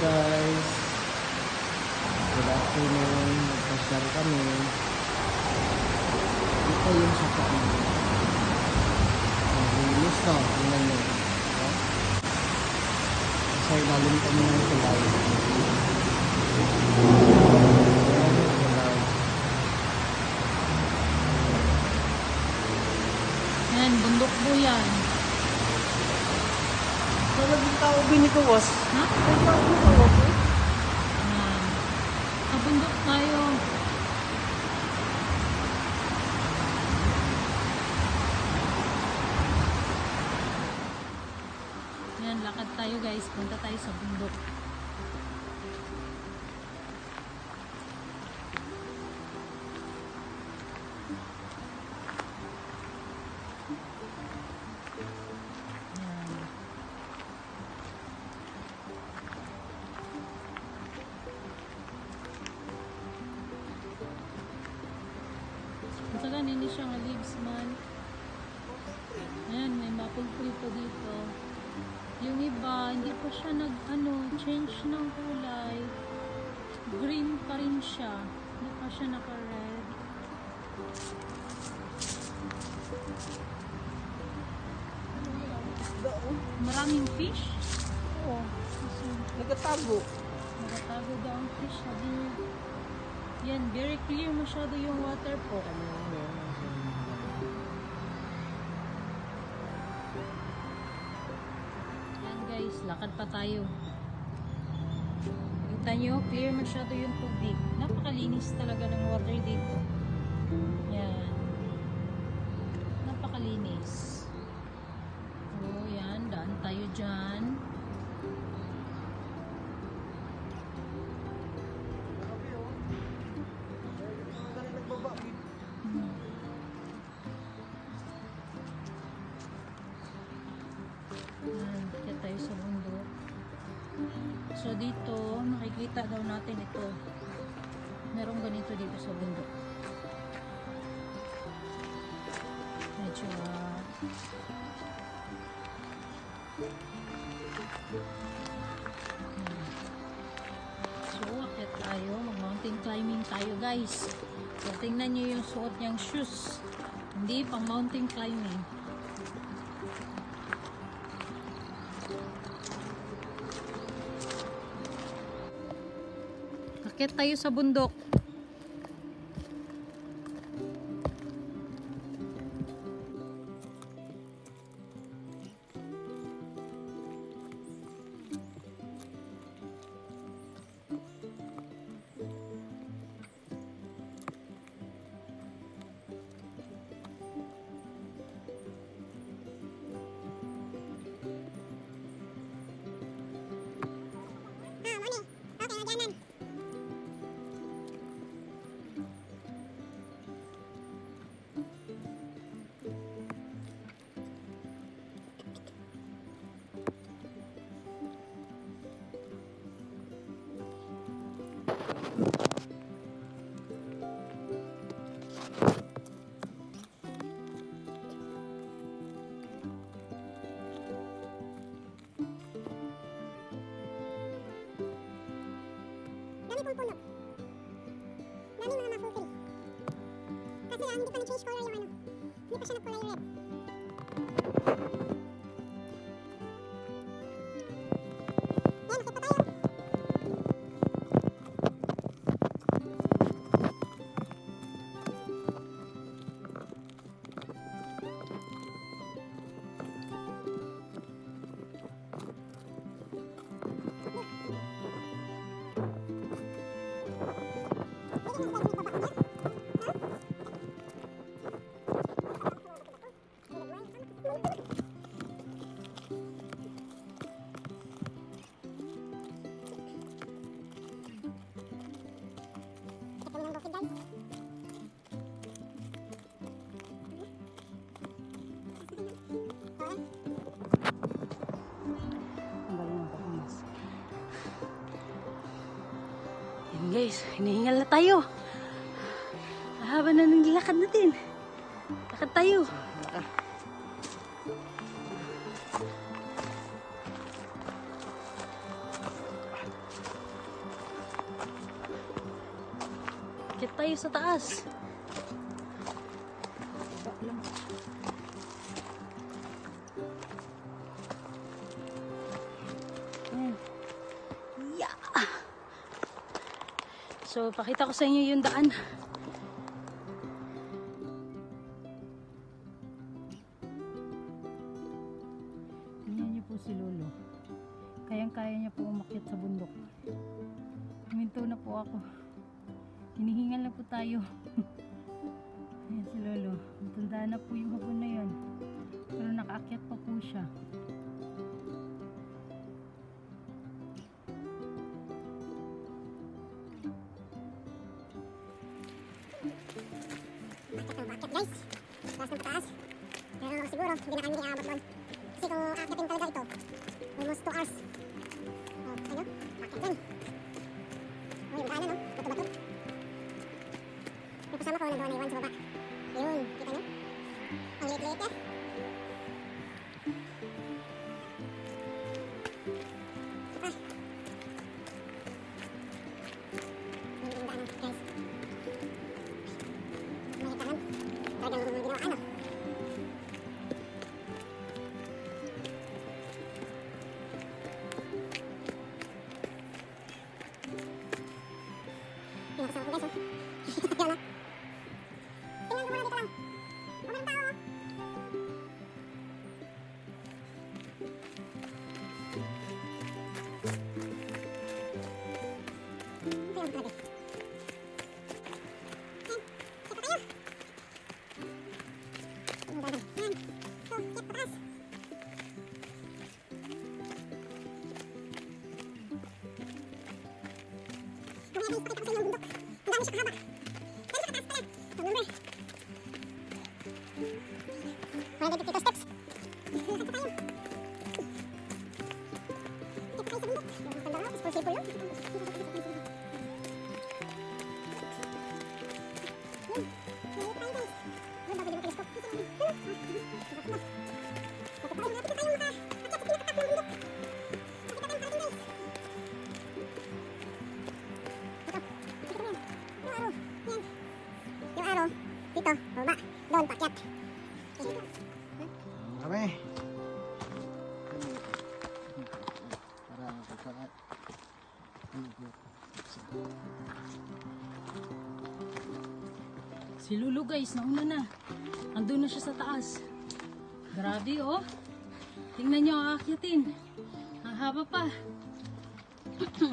Guys, good afternoon. Nagpasyal kami. Ito yung sapa namin. Naglinis to. Tingnan nyo. Kasi ilalim kami ng tulay. Yan, bundok po yan. Naging tao binikuwas. Ha? Kabundok tayo. Yan, lakad tayo guys. Punta tayo sa bundok. Saka hindi siya nga leaves man. Ayan, may maple tree pa dito. Yung iba, hindi pa siya change ng kulay. Green pa rin siya. Hindi pa siya naka-red. Maraming fish? Oo. Nagatago. Nagatago daw ang fish. Sabi niya. Yan, very clear masyado yung water po. Yan guys, lakad pa tayo. Kita nyo, clear masyado yung tubig. Napakalinis talaga ng water dito. Yan. Napakalinis. So, yan, daan tayo dyan. Kaya tayo sa bundok. So dito makikita daw natin ito, merong ganito dito sa bundok. Medyo so akit tayo, mag mountain climbing tayo guys. So tingnan nyo yung suot niyang shoes, hindi pang mountain climbing. Akit tayo sa bundok. sakyanan. Dami pong puno. Dami mga maple tree. Kasi hindi pa nag-change color yung ano. Hindi pa siya nag-kulay red. Yan, nakit pa tayo. Pwede na natin ibaba niya. Ito ng bukid guys. Ang galing ng pakumas. Yan guys, hinihingal na tayo. Mahaba na ng lakad natin. Lakad tayo. Akit tayo sa taas. Ayan. Yeah. So, pakita ko sa inyo yung daan. Tingnan niyo po si Lolo. Kayang-kaya niya po umakyat sa bundok. Huminto na po ako. Hinihingal na po tayo. Ayan si Lolo. Matanda na po yung hapon na yun. Pero nakaakyat pa po siya. Bakit guys? Taas ng pataas. Pero siguro hindi na kami aabot doon. Kasi kung aakyatin talaga ito, almost 2 hours. Oh, ano? Bakit din? Oh, yung daanan, no? Bato-bato. May kasama ko na doon, iwan sa baba. Yun, kita nyo? Ang liit-liit eh. Ah. Yun yung daanan, guys. Mahitahan. Talagang ginawa ano. Pinakasama ko guys, oh. Yan, ah. Tingnan ko muna dito lang. Walang tao, oh. Ito yung grabe. Yan, kita tayo. Ang dahan. Yan. So, kit pataas. Mamaya guys, pakita ko sa inyo ang bundok. Ang dami siya kahaba. Pero sa kataas pala. Remember. 152 steps. Lakad pa tayo. Kit pa tayo sa bundok. Yung tanda ko, is possible yun. Yun. Maliit tayo guys. Yun, bago din ang telescope. Yun, yun. Lakad pa. Lakad pa tayo. Malapit na tayo makaakyat sa pinakataas ng bundok. Makita tayong parating guys. Ito. Ito yan. Yung araw. Yan. Yung araw. Dito. Baba. Doon. Pakyat. Kami. Para Si Lulu guys, nauna na. Andun na siya sa taas. Grabe oh. Tingnan nyo ang aakyatin. Ang haba pa. Yan siya.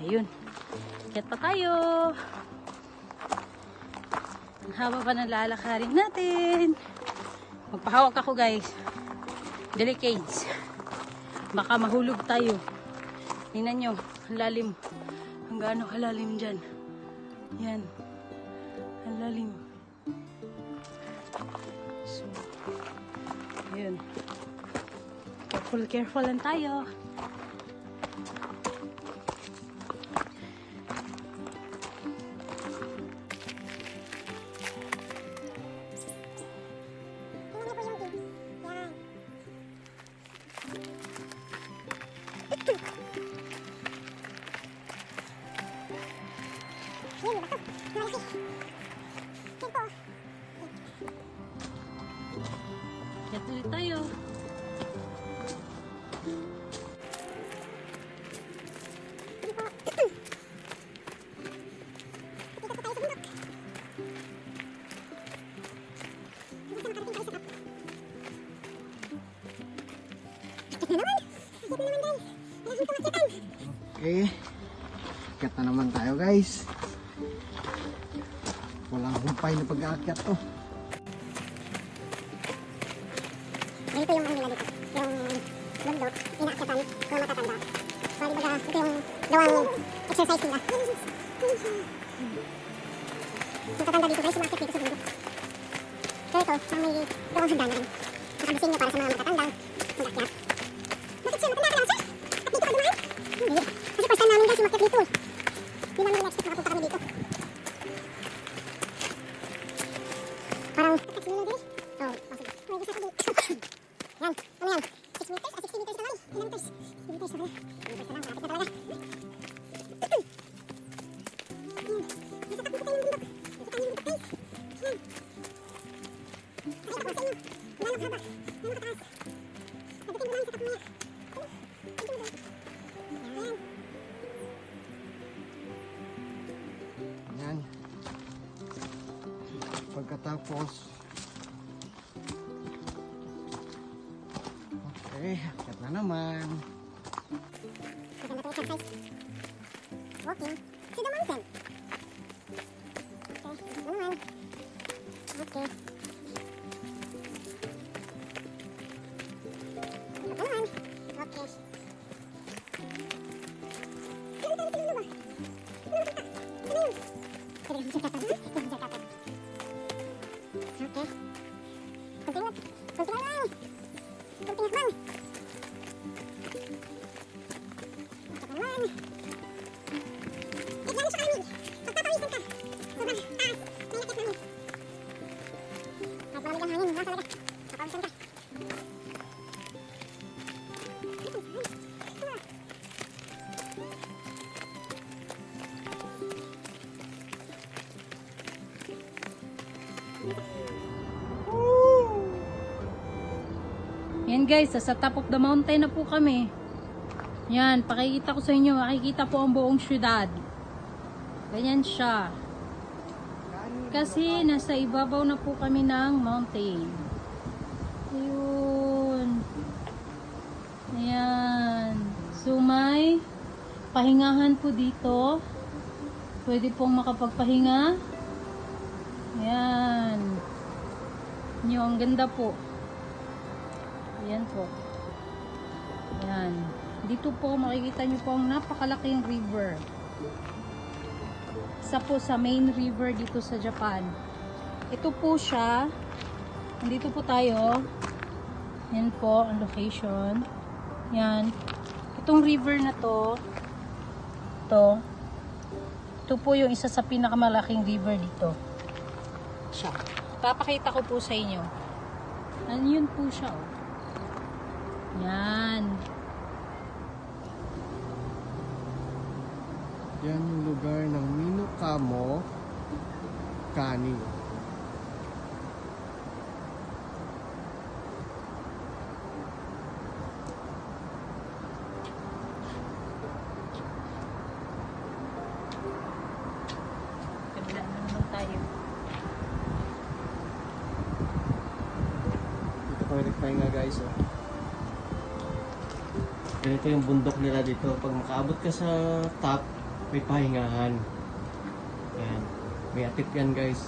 Ayun. Akyat pa tayo. Ang haba pa ng lalakarin natin. Magpahawak ako guys. Delicates. Baka mahulog tayo. Tingnan nyo. Ang lalim. Ang gaano kalalim dyan. Yan. Ang lalim. So, ayun. Careful lang tayo. Kaya tuloy tayo. Okay. Akyat na naman tayo guys. Walang humpay na pag-aakyat to. Ganito yung ano nila dito. Yung bundok, inaakyatan kung matatanda. So, di ba ito yung gawang exercise nila. Yung tatanda dito guys, inaakyat dito sa bundok. So ito, may gawang hagdanan. Nakabising nyo para sa mga matatanda. Mag-akyat. Bakit siya? Matanda ka lang siya? At dito ka dumaan? Hindi. Kasi first time namin guys, umakyat dito. Hindi namin in-expect makapunta kami dito. Parang, akyat nila guys. Oh, sige. Oh, gusto ko dito. Yan, ano yan? 6 meters? 60 meters na kami. Ilang meters? 60 meters na kami. 60 meters na lang, kapit na talaga. Yan. Nasa tapo tayo ng bundok. Nakita niyo yung bundok guys. Yan. Nakita ko sa inyo. Lalong haba. Lalong kataas. Pagdating ko lang sa tapo niya. Yan. Yan. Pagkatapos, okay, akyat na naman. Maganda itong exercise. Walking to the mountain. Okay, ito naman. Okay. Ito naman. Okay. Ano tayo sa ba? Ano nakita? Ano yun? Pwede yung sirkatan. Yung sirkatan. Okay. Kunting lang. Kunting lang. Kunting lang. Tignan mo sa kami. Pagpapawisan ka. Sobrang taas. Nailikit namin. Kahit malamig ang hangin, wala talaga. Papawisan ka. Yan guys, sa top of the mountain na po kami. Yan, pakikita ko sa inyo. Makikita po ang buong syudad. Ganyan siya. Kasi nasa ibabaw na po kami ng mountain. Ayun. Ayan. So may pahingahan po dito. Pwede pong makapagpahinga. Ayan. Ang ganda po. Ayan po. Ayan. Dito po makikita nyo po ang napakalaking river. Isa po sa main river dito sa Japan. Ito po siya. Nandito po tayo. Yan po ang location. Yan. Itong river na to. Ito po yung isa sa pinakamalaking river dito. Siya. Papakita ko po sa inyo. Yun po siya. Oh. Yan. Yan yung lugar ng Minokamo Kani. Kabila na naman tayo. Dito kami nagpahinga guys. Oh. Ganito yung bundok nila dito. Pag makaabot ka sa top, may pahingahan. Ayan. May atip yan guys.